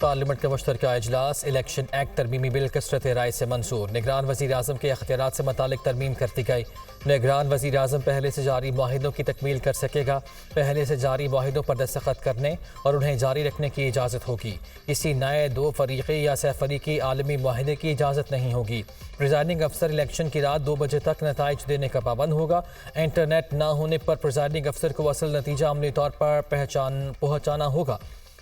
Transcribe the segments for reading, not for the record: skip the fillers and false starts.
Parliament का मुश्तरका इजलास। Election act तरमीमी bill कसरत राय से मंजूर। निगरान वज़ीर आज़म के अख्तियारात से मुतालिक तरमीम करती गई। निगरान वज़ीर आज़म पहले से जारी मुआहिदों की तकमील कर सकेगा। पहले से जारी मुआहिदों पर दस्तखत करने और उन्हें जारी रखने की इजाज़त होगी। किसी नए दो फरीक़ी या सह फरीक़ी आलमी मुआहिदे की इजाज़त नहीं होगी। प्रिजाइडिंग अफसर इलेक्शन की रात 2 बजे तक नताइज देने का पाबंद होगा। इंटरनेट ना होने पर प्रिजाइडिंग अफसर को असल नतीजा अमली तौर पर पहुँचाना होगा।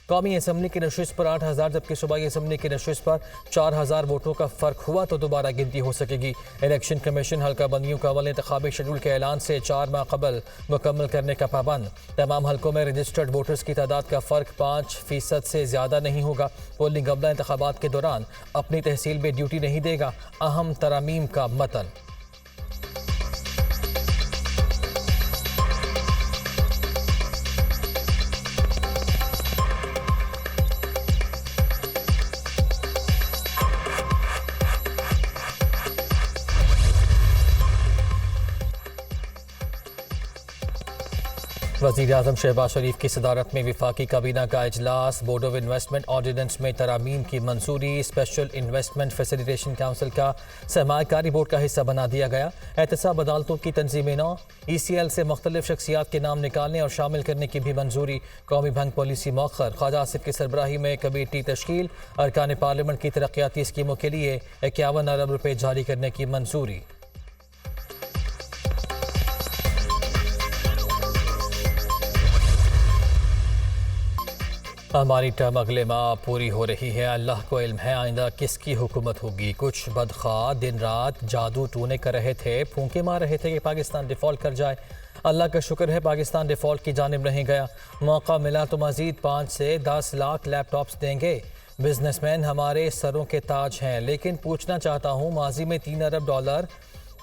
कौमी असम्बली की नशिस्त पर 8,000 जबकि सूबाई असम्बली की नशिस्त पर 4,000 वोटों का फ़र्क हुआ तो दोबारा गिनती हो सकेगी। इलेक्शन कमीशन हल्का बंदियों का अवल इंतखाबी शेड्यूल के ऐलान से 4 माह कबल मुकम्मल करने का पाबंद। तमाम हल्कों में रजिस्टर्ड वोटर्स की तादाद का फ़र्क 5% से ज़्यादा नहीं होगा। पोलिंग अमला इंतखाबात के दौरान अपनी तहसील में ड्यूटी नहीं देगा। अहम तरामीम का मतन। वज़ीर आज़म शहबाज शरीफ की सदारत में वफाकी काबीना का इजलास। बोर्ड ऑफ इन्वेस्टमेंट ऑर्डिनेंस में तरामीम की मंजूरी। स्पेशल इन्वेस्टमेंट फैसिलिटेशन काउंसिल का सरमायाकारी बोर्ड का हिस्सा बना दिया गया। एहतसाब अदालतों की तंजीमें नौ। ECL से मुख्तलिफ शख्सियात के नाम निकालने और शामिल करने की भी मंजूरी। कौमी बैंक पॉलिसी मौखर। ख्वाजा आसिफ की सरबराही में कमेटी तश्कील। अरकान पार्लियामेंट की तरक्याती स्कीमों के लिए 51 अरब रुपये जारी करने की मंजूरी। हमारी टर्म अगले माह पूरी हो रही है। अल्लाह को इल्म है आइंदा किसकी हुकूमत होगी। कुछ बदख्वाह दिन रात जादू टूने कर रहे थे, फूंके मार रहे थे कि पाकिस्तान डिफ़ॉल्ट कर जाए। अल्लाह का शुक्र है पाकिस्तान डिफ़ॉल्ट की जानिब नहीं गया। मौका मिला तो मज़ीद 5 से 10 लाख लैपटॉप्स देंगे। बिजनेसमैन हमारे सरों के ताज हैं, लेकिन पूछना चाहता हूँ माजी में 3 अरब डॉलर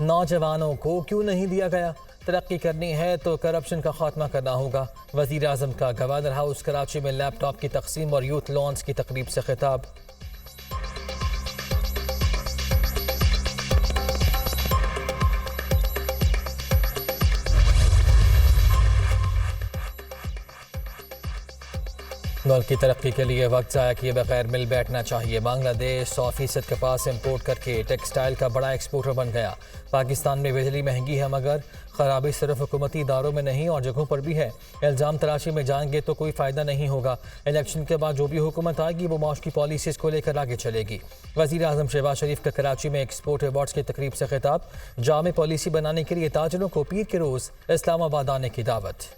नौजवानों को क्यों नहीं दिया गया। तरक्की करनी है तो करप्शन का खात्मा करना होगा। वज़ीर आज़म का गवर्नर हाउस कराची में लैपटॉप की तकसीम और यूथ लॉन्च की तकरीब से खिताब। मुल्क की तरक्की के लिए वक्त ज़ाया किए बगैर मिल बैठना चाहिए। बांग्लादेश 100% कपास इम्पोर्ट करके टेक्सटाइल का बड़ा एक्सपोर्टर बन गया। पाकिस्तान में बिजली महंगी है मगर खराबी सिर्फ हुकूमती इदारों में नहीं और जगहों पर भी है। इल्ज़ाम तराशी में जाएंगे तो कोई फ़ायदा नहीं होगा। इलेक्शन के बाद जो भी हुकूमत आएगी वो मौश की पॉलिसीज़ को लेकर आगे चलेगी। वज़ीर आज़म शहबाज शरीफ का कराची में एक्सपोर्ट अवार्ड्स की तकरीब से खिताब। जामे पॉलिसी बनाने के लिए ताजरों को पीर के रोज़ इस्लामाबाद आने की दावत।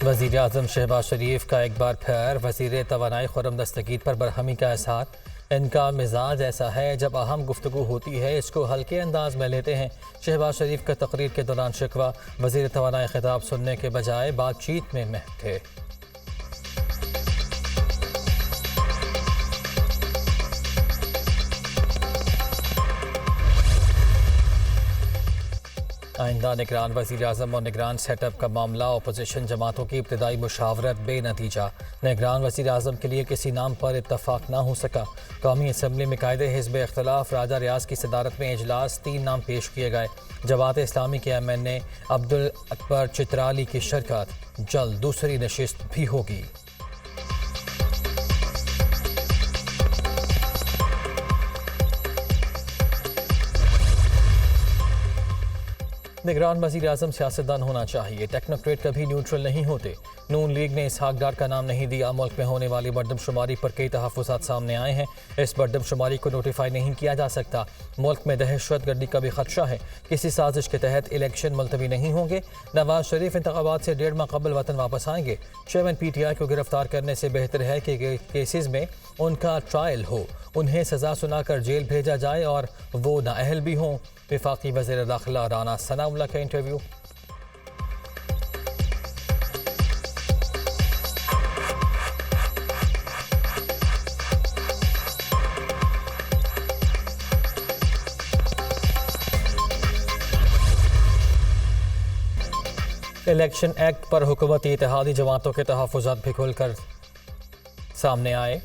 वज़ीर आज़म शहबाज शरीफ का एक बार फिर वज़ीर तवानाई खुर्रम दस्तगीर पर बरहमी का एहसास। इनका मिजाज ऐसा है जब अहम गुफ्तगू होती है इसको हल्के अंदाज में लेते हैं। शहबाज शरीफ का तकरीर के दौरान शिकवा। वज़ीर तवानाई खिताब सुनने के बजाय बातचीत में महक थे। आइंदा निगरान वज़ीर आज़म और निगरान सेटअप का मामला। अपोजिशन जमातों की इब्तदाई मुशावरत बेनतीजा। निगरान वज़ीर आज़म के लिए किसी नाम पर इत्तफाक ना हो सका। कौमी असम्बली में कायदे हिज़्ब इख्तिलाफ राजा रियाज की सदारत में इजलास। 3 नाम पेश किए गए। जमात इस्लामी के MNA अब्दुल अकबर चित्राली की शिरकत। जल्द दूसरी नशिस्त भी होगी। निगरान वज़ीर आज़म सियासतदान होना चाहिए। टेक्नोक्रेट कभी न्यूट्रल नहीं होते। नून लीग ने इसहाक डार का नाम नहीं दिया। मुल्क में होने वाली मरदमशुमारी पर कई तहफ़्फ़ुज़ात सामने आए हैं। इस मरदमशुमारी को नोटिफाई नहीं किया जा सकता। मुल्क में दहशत गर्दी का भी खदशा है। किसी साजिश के तहत इलेक्शन मुलतवी नहीं होंगे। नवाज शरीफ इंतखाबात से 1.5 माह कबल वतन वापस आएंगे। चेयरमैन PTI को गिरफ्तार करने से बेहतर है कि केसेस में उनका ट्रायल हो, उन्हें सज़ा सुनाकर जेल भेजा जाए और वो नाअहल भी हों। वफाकी वज़ीर दाखिला राना सनाउल्लाह का इंटरव्यू। इलेक्शन एक्ट पर हुकूमती इत्तेहादी जमातों के तहफ़्फ़ुज़ात भी खुलकर सामने आए।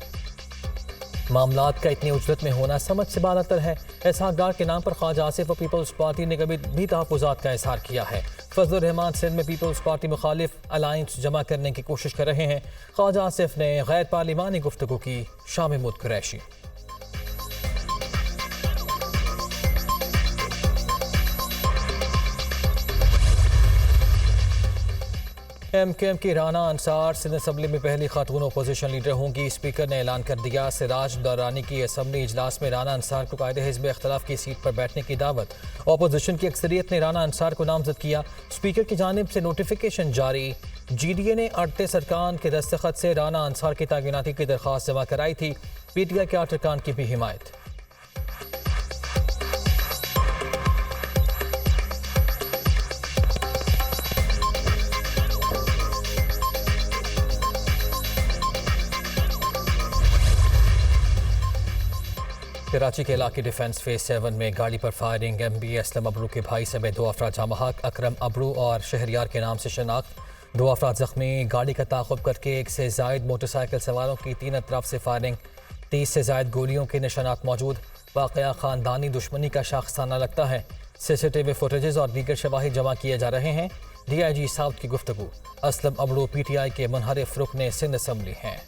मामलात का इतनी उजरत में होना समझ से बालातर है। इसहाक डार के नाम पर ख्वाजा आसिफ और पीपल्स पार्टी ने कभी भी तहफ़्फ़ुज़ात का इजहार किया है। फजलुर रहमान सिंध में पीपल्स पार्टी मुखालिफ अलायंस जमा करने की कोशिश कर रहे हैं। ख्वाजा आसिफ ने गैर पार्लिमानी गुफ्तगू की शाम मुद कुरैशी। MKM की राना अंसार सिंध असम्बली में पहली खातून अपोजिशन लीडर होंगी। स्पीकर ने ऐलान कर दिया। सिराज दौरानी की असम्बली इजलास में राना अंसार को कायदे हिज़्ब इख्तलाफ की सीट पर बैठने की दावत। अपोजिशन की अक्सरियत ने राना अंसार को नामजद किया। स्पीकर की जानिब से नोटिफिकेशन जारी। GDA ने 38 अरकान के दस्तखत से राना अंसार की तैनाती की दरख्वास्त जमा कराई थी। PTI के 8 अरकान की भी हिमायत। कराची के इलाके डिफेंस फेज 7 में गाड़ी पर फायरिंग। MB असलम अबरू के भाई समेत 2 अफराद जाँ बहक। अकरम अबरू और शहरियार के नाम से शनाख्त। 2 अफराद जख्मी। गाड़ी का ताक़ुब करके 1 से ज़ायद मोटरसाइकिल सवारों की 3 अतराफ से फायरिंग। 30 से ज़ायद गोलियों के निशानात मौजूद। वाक़या ख़ानदानी दुश्मनी का शाखसाना लगता है। CCTV फुटेजेस और दीगर शवाहिद जमा किए जा रहे हैं। DIG साउथ की गुफ्तगू। असलम अबरू PTI के मुनहरिफ रुकने सिंध असम्बली हैं।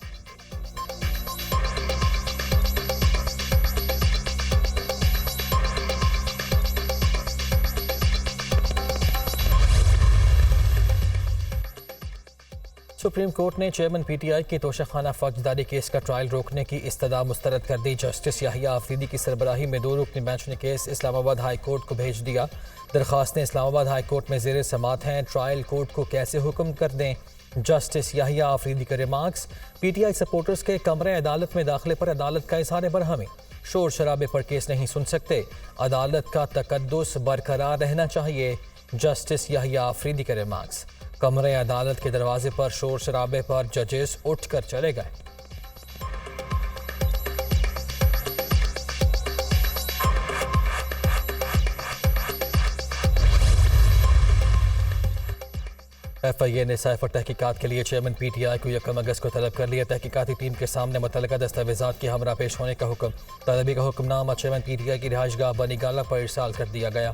सुप्रीम कोर्ट ने चेयरमैन PTI की तोशाखाना फौजदारी केस का ट्रायल रोकने की इस्तदा मुस्तरद कर दी। जस्टिस याहिया आफरीदी की सरबराही में 2 रुकनी बेंच ने केस इस्लामाबाद हाई कोर्ट को भेज दिया। दरखास्तें इस्लामाबाद हाई कोर्ट में ज़ेर समात हैं। ट्रायल कोर्ट को कैसे हुक्म कर दें। जस्टिस याहिया आफरीदी के रिमार्क्स। PTI सपोर्टर्स के कमरे अदालत में दाखिले पर अदालत का इज़हार बरहमी। शोर शराबे पर केस नहीं सुन सकते। अदालत का तकद्दुस बरकरार रहना चाहिए। जस्टिस याहिया आफरीदी के रिमार्क्स। कमरे अदालत के दरवाजे पर शोर शराबे पर जजेस उठकर चले गए। FIA ने साइफर तहकीकात के लिए चेयरमैन PTI को 1 अगस्त को तलब कर लिया। तहकीकाती टीम के सामने मुतल्लिका दस्तावेजात की हमरा पेश होने का हुक्म। तलबी का हुक्मनामा चेयरमैन PTI की रिहाइशगाह बनीगाला पर इरसाल कर दिया गया।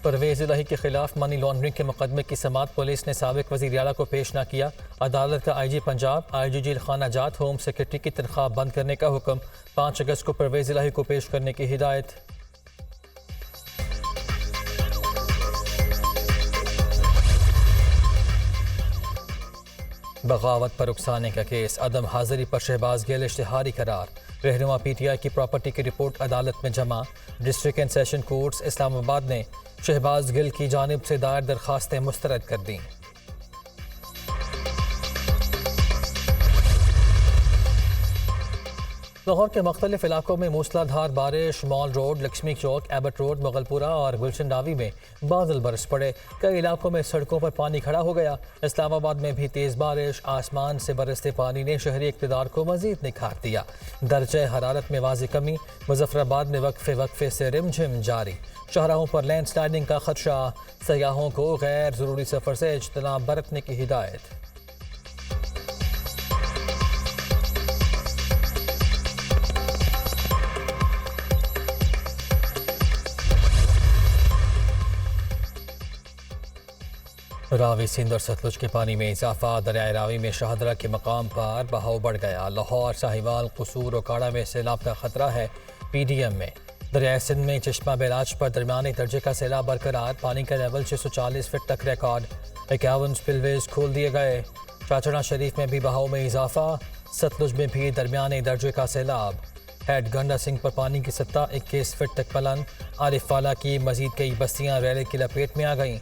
परवेज़ इलाही के खिलाफ मनी लॉन्ड्रिंग के मुकदमे की समात पुलिस ने साबिक वज़ीर आला को पेश न किया। अदालत का IG पंजाब IG जेल खाना जात होम सेक्रेटरी की तनख्वाह बंद करने का हुक्म। 5 अगस्त को परवेज़ इलाही को पेश करने की हिदायत। बगावत पर उकसाने का केस। अदम हाजिरी पर शहबाज गिल इश्तिहारी करार। रहनुमा PTI की प्रॉपर्टी की रिपोर्ट अदालत में जमा। District and session courts Islamabad ने शहबाज गिल की जानिब से दायर दरखास्तें मुस्तरद कर दी। लाहौर के मुख्तलिफ इलाकों में मूसलाधार बारिश। मॉल रोड, लक्ष्मी चौक, एबट रोड, मुगलपुरा और गुलशन डावी में बादल बरस पड़े। कई इलाकों में सड़कों पर पानी खड़ा हो गया। इस्लामाबाद में भी तेज़ बारिश। आसमान से बरसते पानी ने शहरी इक़्तिदार को मज़ीद निखार दिया। दर्जे हरारत में वाज़ी कमी। मुजफ्फराबाद में वक्फे वक्फे से रिमझिम जारी। शाहराहों पर लैंड स्लाइडिंग का खदशा। सयाहों को गैर ज़रूरी सफ़र से इज्तनाब बरतने की हिदायत। रावी सिंध और सतलुज के पानी में इजाफा। दरियाए रावी में शाहदरा के मकाम पर बहाव बढ़ गया। लाहौर, साहिवाल, कसूर और काड़ा में सैलाब का खतरा है। PDM में दरियाए सिंध में चश्मा बैराज पर दरमियाने दर्जे का सैलाब बरकरार। पानी का लेवल 640 फीट तक रिकॉर्ड। 51 स्पिलवेज खोल दिए गए। चाचड़ा शरीफ में भी बहाव में इजाफा। सतलुज में भी दरमियाने दर्जे का सैलाब। हेड गंडा सिंह पर पानी की सतह 21 फीट तक पलन। आरिफ वाला की मजीद कई बस्तियाँ रैले की लपेट में आ गईं।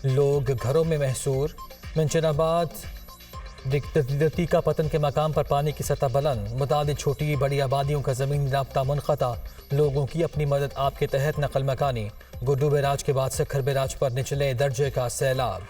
लोग घरों में महसूर। मंचनाबाद दतीका पतन के मकाम पर पानी की सतह बुलंद। मुतादिद छोटी बड़ी आबादियों का ज़मीनी राब्ता मुनक़ता। लोगों की अपनी मदद आपके तहत नकल मकानी। गुड्डू बैराज के बाद सखर बैराज पर निचले दर्जे का सैलाब।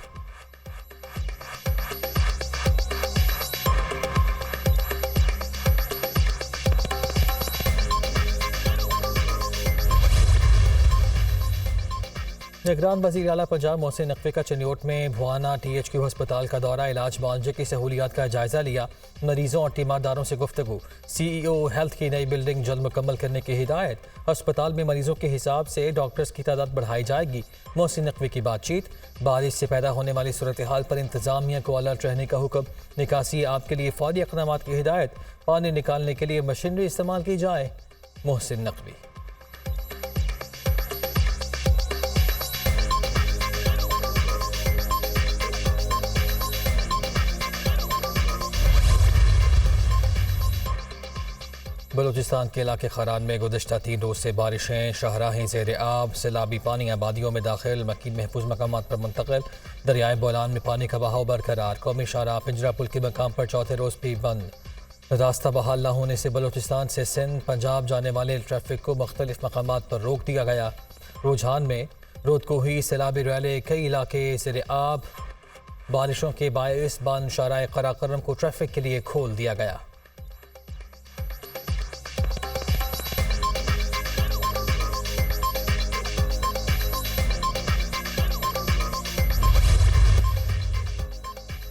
निगरान वज़ीर आला पंजाब मोहसिन नकवी का चिन्योट में भुआना THQ अस्पताल का दौरा, इलाज मुआवजे की सहूलियात का जायजा लिया, मरीजों और तीमारदारों से गुफ्तगू। CEO हेल्थ की नई बिल्डिंग जल्द मुकम्मल करने की हिदायत। अस्पताल में मरीजों के हिसाब से डॉक्टर्स की तादाद बढ़ाई जाएगी। मोहसिन नकवी की बातचीत। बारिश से पैदा होने वाली सूरत हाल पर इंतजामिया को अलर्ट रहने का हुक्म। निकासी आप के लिए फौरी इक़दामात की हिदायत। पानी निकालने के लिए मशीनरी इस्तेमाल की जाए। मोहसिन नकवी। बलूचिस्तान के इलाके खरान में गुज़िश्ता 3 रोज़ से बारिशें, शाहराही ज़ेर आब, सैलाबी पानी आबादियों में दाखिल, मकीन महफूज मकामात पर मुंतकिल। दरियाए बोलान में पानी का बहाव बरकरार। कौमी शाहराह पिंजरा पुल के मकाम पर चौथे रोज़ भी बंद। रास्ता बहाल न होने से बलूचिस्तान से सिंध पंजाब जाने वाले ट्रैफिक को मुख्तलिफ मकामात पर रोक दिया गया। रुझान में रोदकोही, सैलाबी रैले, कई इलाके ज़ेर आब। बारिशों के बायस बंद शाहराह कराकरम को ट्रैफिक के लिए खोल दिया गया।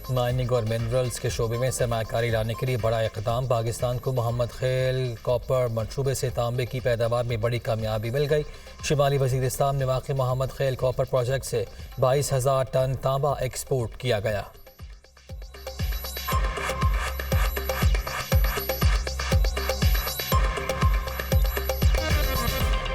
माइनिंग और मिनरल्स के शोबे में सरमायाकारी लाने के लिए बड़ा इक़दाम। पाकिस्तान को मोहम्मद खेल कॉपर मनसूबे से तांबे की पैदावार में बड़ी कामयाबी मिल गई। शिमाली वज़ीरिस्तान में वाक़ मोहम्मद खेल कॉपर प्रोजेक्ट से 22,000 टन तांबा एक्सपोर्ट किया गया।